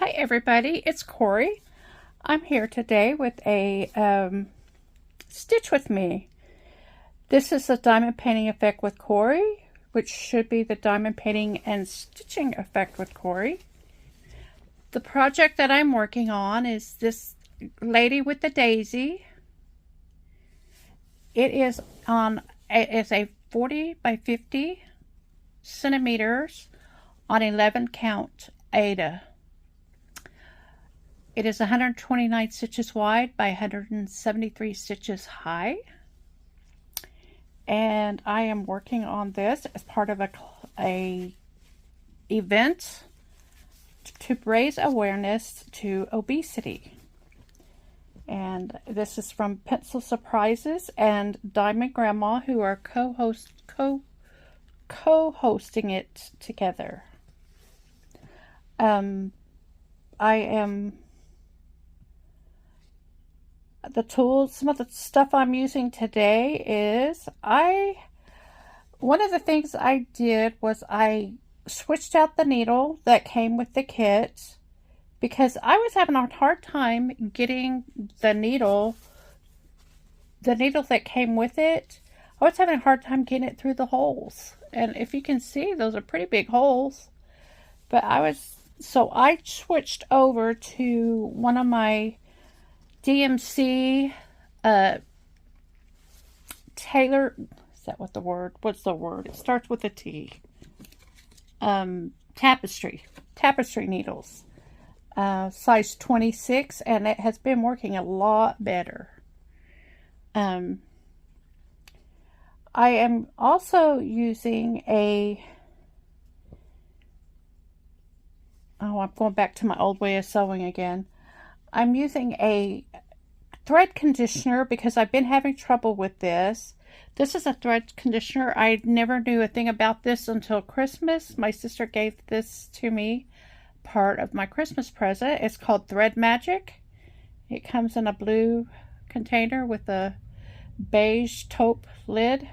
Hi everybody, it's Cori. I'm here today with a Stitch With Me. This is the diamond painting effect with Cori, which should be the diamond painting and stitching effect with Cori. The project that I'm working on is this lady with the daisy. It's a 40 by 50 centimeters on 11 count Aida. It is 129 stitches wide by 173 stitches high. And I am working on this as part of a event to raise awareness to obesity. And this is from Pencil Surprises and Diamond Grandma, who are co-hosting it together. Some of the stuff I'm using today is, one of the things I did was I switched out the needle that came with the kit because I was having a hard time getting the needle that came with it. I was having a hard time getting it through the holes. And if you can see, those are pretty big holes. But so I switched over to one of my DMC tailor, is that what the word? What's the word? It starts with a T. Tapestry needles, size 26, and it has been working a lot better. I am also using I'm going back to my old way of sewing again. I'm using a thread conditioner because I've been having trouble with this. This is a thread conditioner. I never knew a thing about this until Christmas. My sister gave this to me, part of my Christmas present. It's called Thread Magic. It comes in a blue container with a beige taupe lid.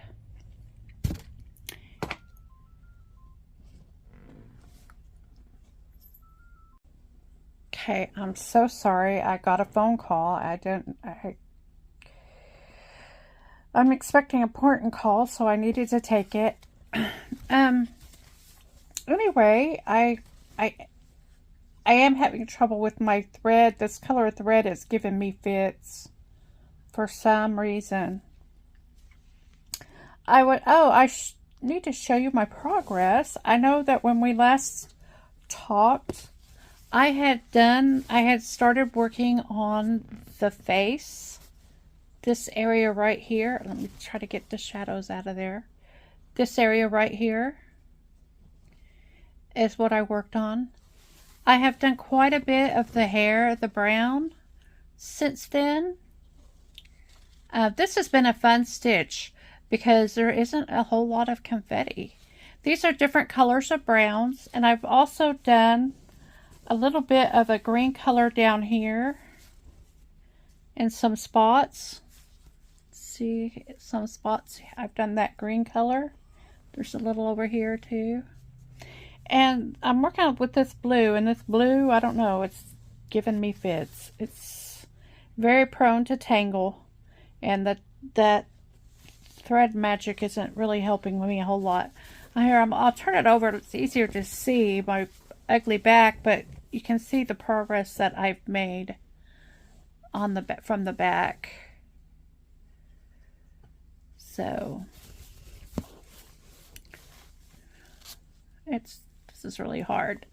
Okay, I'm so sorry. I got a phone call. I'm expecting an important call, so I needed to take it. Anyway, I am having trouble with my thread. This color of thread is giving me fits for some reason. I need to show you my progress. I know that when we last talked, I had started working on the face, this area right here. Let me try to get the shadows out of there. This area right here is what I worked on. I have done quite a bit of the hair, the brown, since then. This has been a fun stitch because there isn't a whole lot of confetti. These are different colors of browns, and I've also done a little bit of a green color down here and some spots. See, some spots, I've done that green color. There's a little over here too. And I'm working with this blue, and this blue, I don't know, it's giving me fits. It's very prone to tangle, and that thread magic isn't really helping me a whole lot. Here, I'll turn it over. It's easier to see my ugly back, but you can see the progress that I've made on from the back. So this is really hard.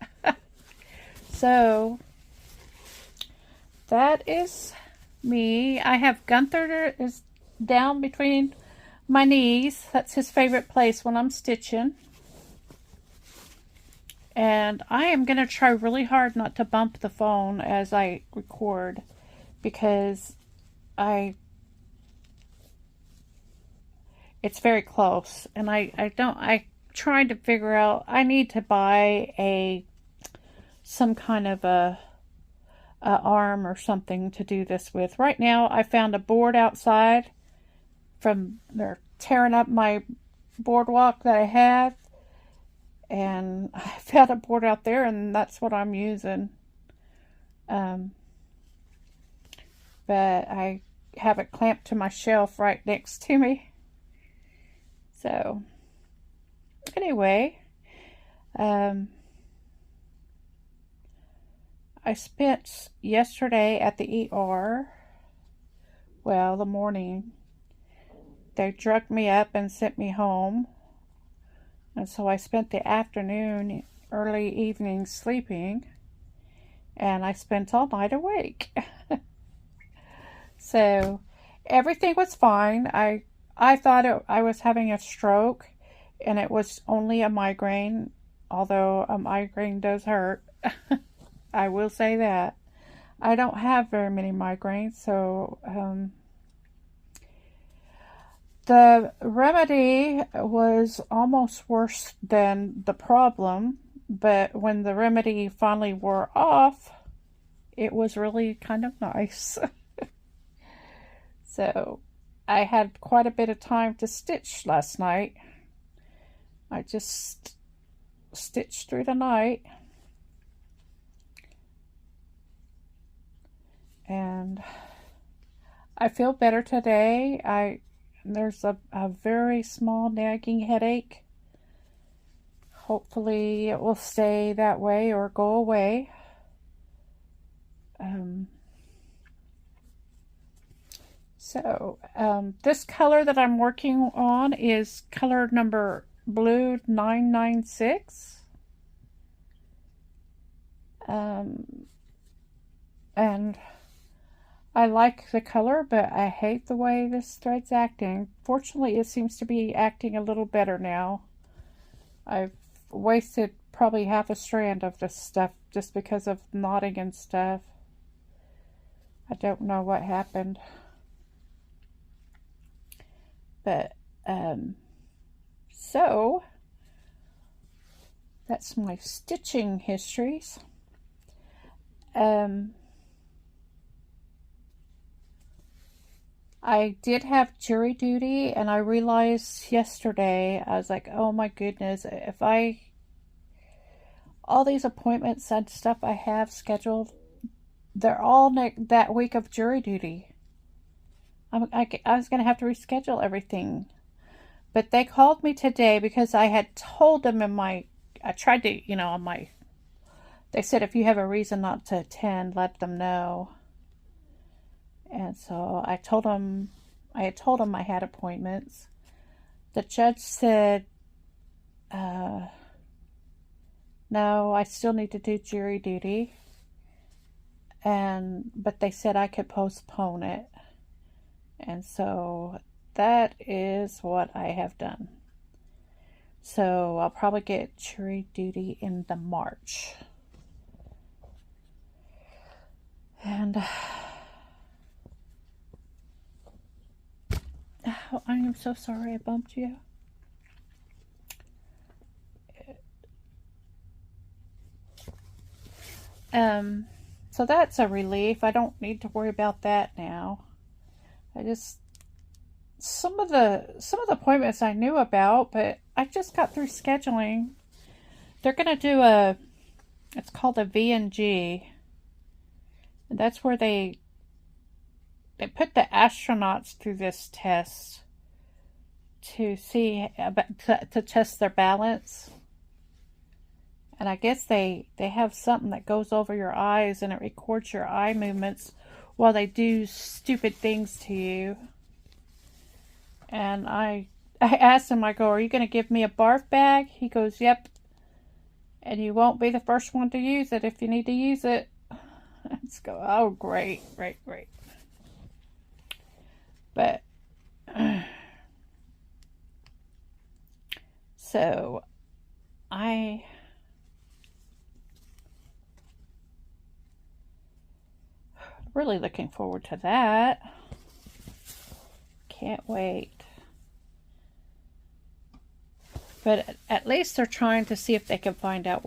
So that is me. I have Gunther is down between my knees. That's his favorite place when I'm stitching. And I am going to try really hard not to bump the phone as I record, because it's very close, and I'm trying to figure out, I need to buy some kind of a arm or something to do this with. Right now I found a board outside they're tearing up my boardwalk that I have. And I found a board out there, and that's what I'm using. Um, but I have it clamped to my shelf right next to me. So, anyway, I spent yesterday at the ER. Well, the morning. They drugged me up and sent me home. And so I spent the afternoon, early evening sleeping. And I spent all night awake. So everything was fine. I thought I was having a stroke, and it was only a migraine, although a migraine does hurt. I will say that. I don't have very many migraines, so the remedy was almost worse than the problem, but when the remedy finally wore off, it was really kind of nice. So I had quite a bit of time to stitch last night. I just stitched through the night. And I feel better today. There's a very small nagging headache. Hopefully it will stay that way or go away. This color that I'm working on is color number blue 996. And I like the color, but I hate the way this thread's acting. Fortunately, it seems to be acting a little better now. I've wasted probably half a strand of this stuff just because of knotting and stuff. I don't know what happened. But, so, that's my stitching histories. I did have jury duty, and I realized yesterday, I was like, oh my goodness, all these appointments and stuff I have scheduled, they're all that week of jury duty. I was going to have to reschedule everything. But they called me today because I had told them I tried to, they said if you have a reason not to attend, let them know. And so I had told them I had appointments. The judge said, no, I still need to do jury duty. But they said I could postpone it. And so that is what I have done. So I'll probably get jury duty in the March. And oh, I am so sorry I bumped you. So that's a relief. I don't need to worry about that now. Some of the appointments I knew about, but I just got through scheduling. They're gonna do it's called a V&G. And that's where they put the astronauts through this test to see to test their balance. And I guess they have something that goes over your eyes and it records your eye movements while they do stupid things to you. And I asked him, I go, are you going to give me a barf bag? He goes, yep. And you won't be the first one to use it if you need to use it. Let's go, oh, great. But, so, I'm really looking forward to that. Can't wait. But at least they're trying to see if they can find out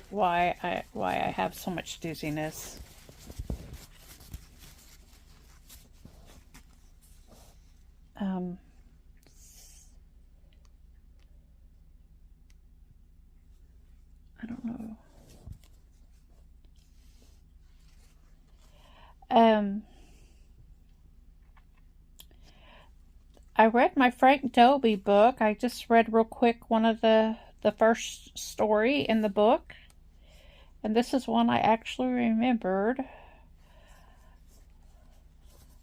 why I have so much dizziness. I don't know. um, I read my Frank Dobie book. I just read real quick one of the first story in the book. And this is one I actually remembered.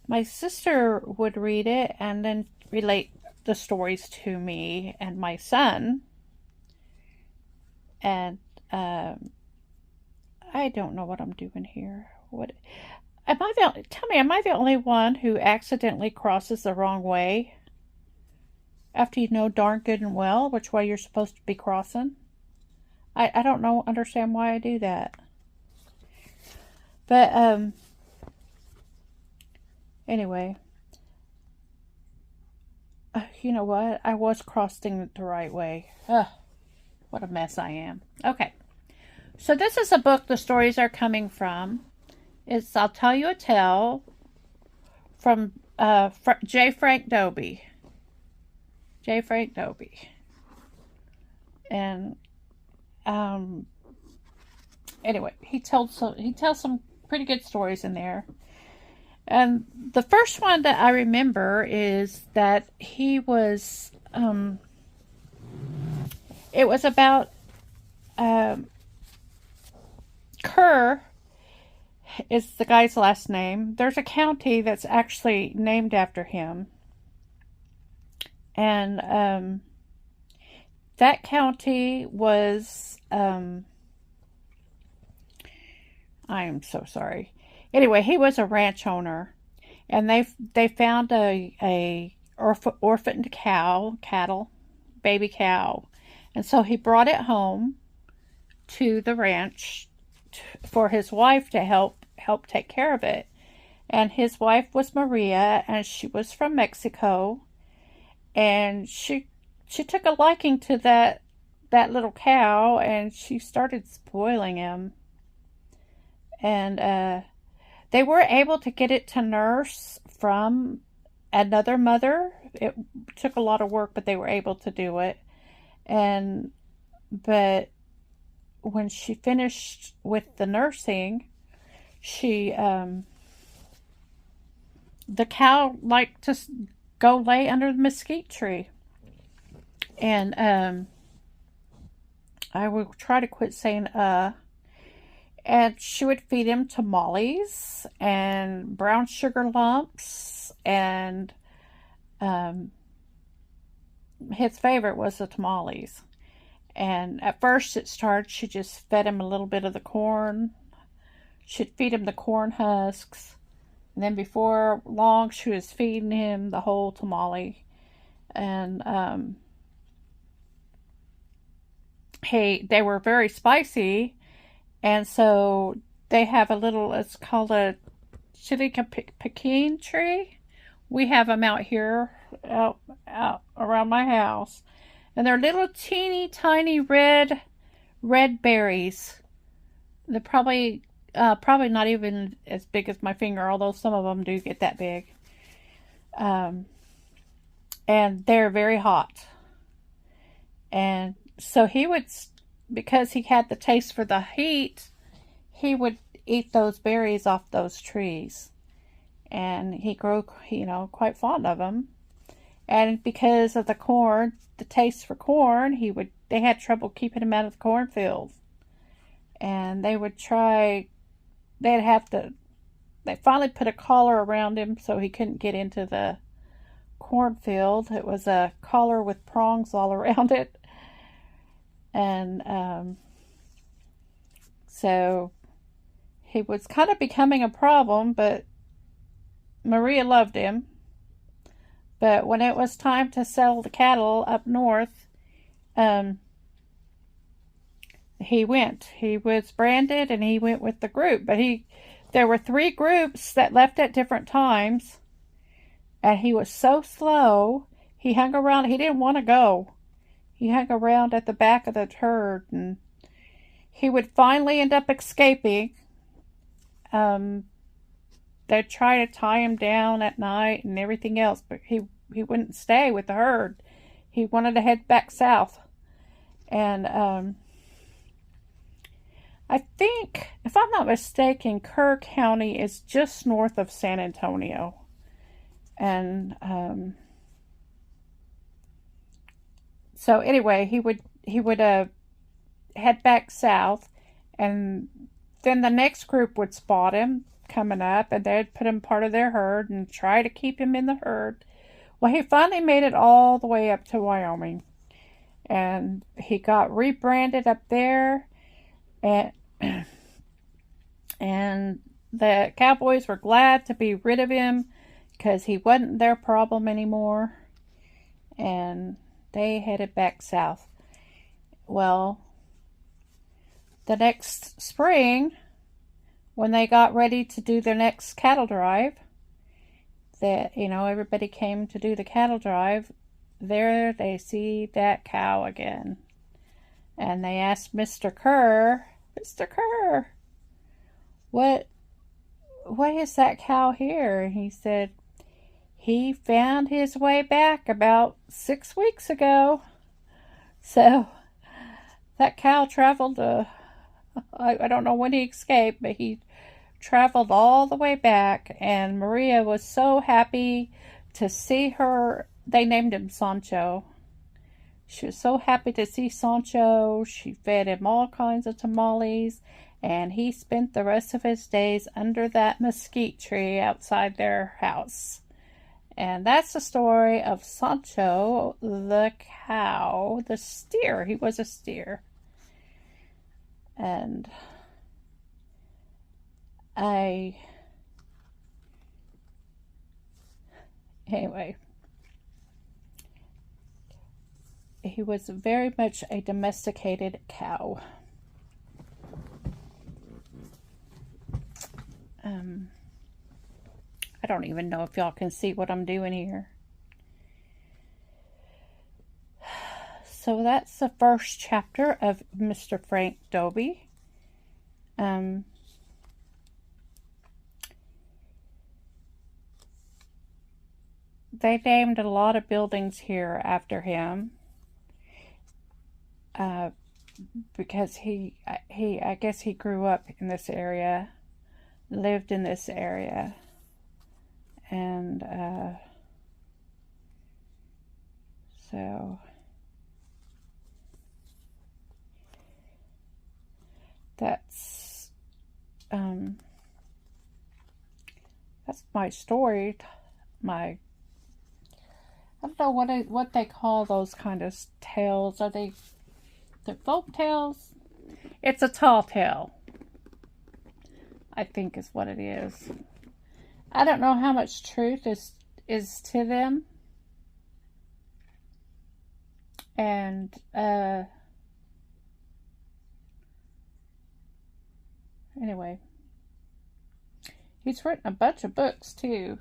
My sister would read it and then relate the stories to me and my son. And I don't know what I'm doing here. What am I tell me, am I the only one who accidentally crosses the wrong way? After you know darn good and well which way you're supposed to be crossing? I don't know, understand why I do that. But, anyway. You know what? I was crossing it the right way. Ugh, what a mess I am. Okay. So this is a book the stories are coming from. It's I'll Tell You a Tale from J. Frank Dobie. J. Frank Dobie. And anyway, he tells some pretty good stories in there. And the first one that I remember is that he was it was about Kerr is the guy's last name. There's a county that's actually named after him. And that county was I am so sorry. Anyway, he was a ranch owner, and they found a orphaned cattle, baby cow, and so he brought it home to the ranch for his wife to help take care of it. And his wife was Maria, and she was from Mexico, and she took a liking to that little cow, and she started spoiling him. And they were able to get it to nurse from another mother. It took a lot of work, but they were able to do it. But when she finished with the nursing, the cow liked to go lay under the mesquite tree. And I will try to quit saying and she would feed him tamales and brown sugar lumps, and his favorite was the tamales. And at first she just fed him a little bit of the corn. She'd feed him the corn husks, and then before long she was feeding him the whole tamale. And they were very spicy. And so they have it's called a chili pecan tree. We have them out here, out around my house. And they're little teeny tiny red berries. They're probably not even as big as my finger, although some of them do get that big. And they're very hot. And so he would, because he had the taste for the heat, he would eat those berries off those trees. And he grew, quite fond of them. And because of the corn, the taste for corn, they had trouble keeping him out of the cornfield. And they finally put a collar around him so he couldn't get into the cornfield. It was a collar with prongs all around it. And so he was kind of becoming a problem, but Maria loved him. But when it was time to sell the cattle up north, he went. He was branded and he went with the group. But there were 3 groups that left at different times. And he was so slow, he hung around. He didn't want to go. He hung around at the back of the herd, and he would finally end up escaping. They'd try to tie him down at night and everything else, but he wouldn't stay with the herd. He wanted to head back south. And I think, if I'm not mistaken, Kerr County is just north of San Antonio. And so anyway, he would head back south, and then the next group would spot him coming up, and they'd put him part of their herd and try to keep him in the herd. Well, he finally made it all the way up to Wyoming, and he got rebranded up there, and and the cowboys were glad to be rid of him because he wasn't their problem anymore, and they headed back south. Well, the next spring, when they got ready to do their next cattle drive, that, everybody came to do the cattle drive, there they see that cow again. And they asked Mr. Kerr, what is that cow here? And he said, he found his way back about 6 weeks ago. So that cow traveled, I don't know when he escaped, but he traveled all the way back. And Maria was so happy to see her. They named him Sancho. She was so happy to see Sancho. She fed him all kinds of tamales, and he spent the rest of his days under that mesquite tree outside their house. And that's the story of Sancho the cow, the steer. He was a steer. And anyway, he was very much a domesticated cow. I don't even know if y'all can see what I'm doing here. So that's the first chapter of Mr. Frank Dobie. They named a lot of buildings here after him. Because I guess he grew up in this area, lived in this area, and so that's my story. I don't know what they call those kind of tales. Are they folk tales? It's a tall tale, I think is what it is. I don't know how much truth is to them. And anyway, he's written a bunch of books too.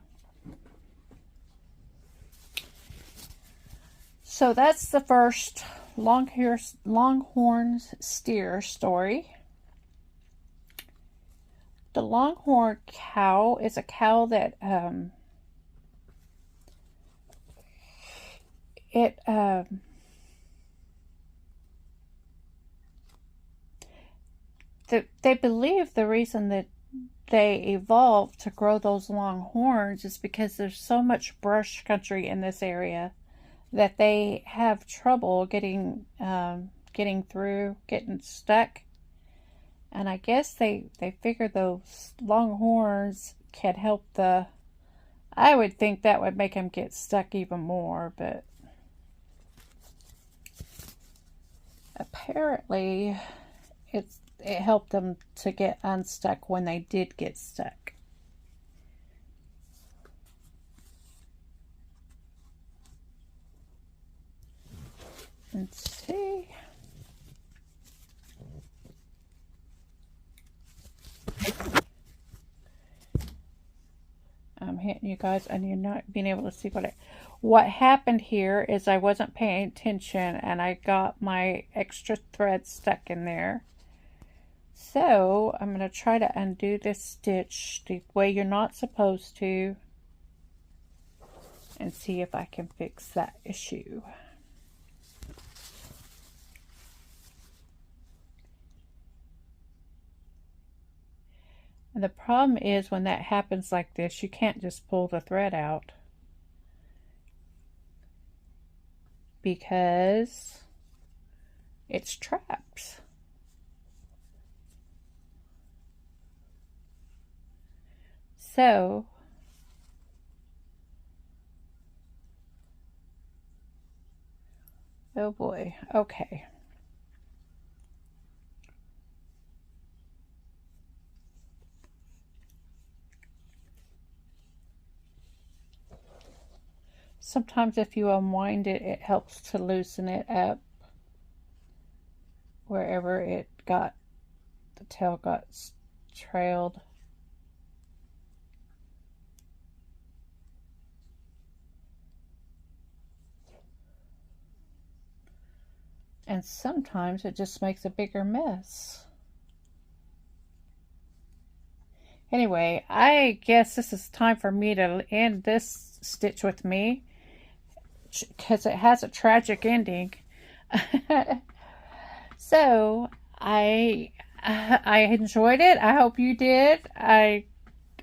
So that's the first Longhorn steer story. The longhorn cow is a cow that they believe the reason that they evolved to grow those long horns is because there's so much brush country in this area that they have trouble getting through, getting stuck. And I guess they figure those long horns can help I would think that would make them get stuck even more, but apparently it helped them to get unstuck when they did get stuck. Let's see. I'm hitting you guys and you're not being able to see what happened here is I wasn't paying attention and I got my extra thread stuck in there. So I'm going to try to undo this stitch the way you're not supposed to and see if I can fix that issue. And the problem is when that happens like this, you can't just pull the thread out because it's trapped. So oh boy, okay. Sometimes if you unwind it, it helps to loosen it up wherever it got, the tail got trailed. And sometimes it just makes a bigger mess. Anyway, I guess this is time for me to end this stitch with me because it has a tragic ending. So I enjoyed it. I hope you did. I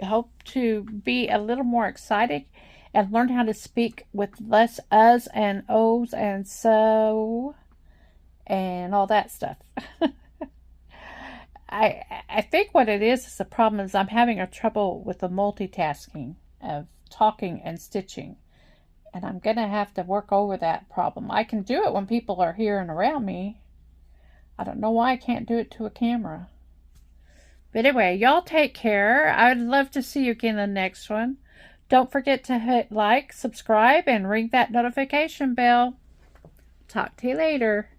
hope to be a little more excited and learn how to speak with less uhs and ohs and so and all that stuff. I think what it is the problem is I'm having a trouble with the multitasking of talking and stitching. And I'm going to have to work over that problem. I can do it when people are here and around me. I don't know why I can't do it to a camera. But anyway, y'all take care. I would love to see you again in the next one. Don't forget to hit like, subscribe, and ring that notification bell. Talk to you later.